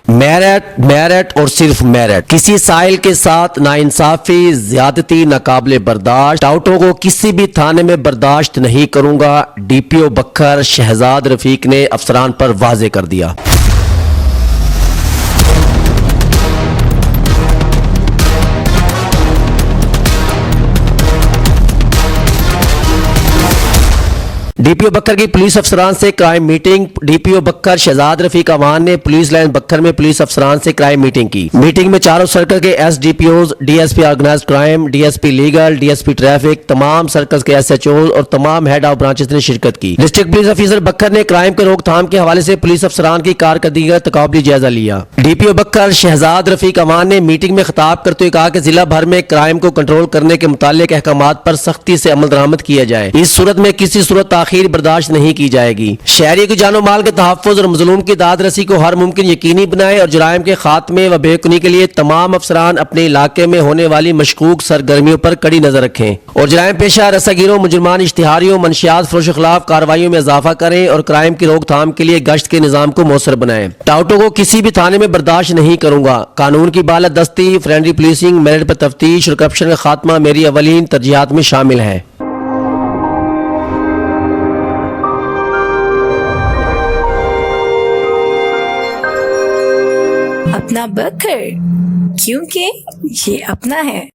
Merit merit और सिर्फ merit. किसी साइल के साथ नाइंसाफी, ज्यादती नाकाबिले बर्दाश्त, टाउटों को किसी भी थाने में बर्दाश्त नहीं करूंगा, डीपीओ बखर शहजाद रफीक ने अफसरान पर वाजे कर दिया। डीपीओ बक्कर की पुलिस अफसरान से crime meeting. DPO Bhakkar Shahzad Rafiq Awan ने पुलिस लाइन बक्कर में पुलिस अफसरान से क्राइम मीटिंग की। मीटिंग में चारों सर्कल के SDPOs, DSP organised crime, DSP legal, DSP traffic, तमाम सर्कल्स के एसएचओ और तमाम हेड ऑफ ब्रांचेस ने शिरकत की। डिस्ट्रिक्ट पुलिस ऑफिसर बक्कर ने क्राइम के रोकथाम के हवाले से पुलिस अफसरान की कारकर्दगी का तकाबली जायजा लिया। डीपीओ बक्कर शहजाद रफीक अवान ने मीटिंग में खिताब करते हुए कहा कि जिला भर में क्राइम को कंट्रोल करने के मुतालिक अहकामात पर सख्ती से अमल दरामद किया जाए। इस सूरत में किसी सूरत ताखीर बर्दाश्त नहीं की जाएगी। शहरी की जानो माल के तहफ़्फ़ुज़ और मज़लूम की दाद रसी को हर मुमकिन यकीनी बनाए और जुराइम के खात्मे व बेकुनी के लिए तमाम अफसरान अपने इलाके में होने वाली मशकूक सरगर्मियों पर कड़ी नजर रखें और जुराइम पेशा रसागिरों, मुजरमान, इश्तिहारियों, मनशियात फरोश खिलाफ कार्रवाइयों में इजाफा करें और क्राइम की रोकथाम के लिए गश्त के निजाम को मौसर बनाएं। टाउटों को किसी भी थाने में बर्दाश्त नहीं करूंगा। कानून की बालादस्ती, फ्रेंडली पुलिसिंग, मेरिट पर तफ्तीश और करप्शन का खात्मा मेरी अवलीन तरजीहात में शामिल है। अपना बकर, क्योंकि ये अपना है।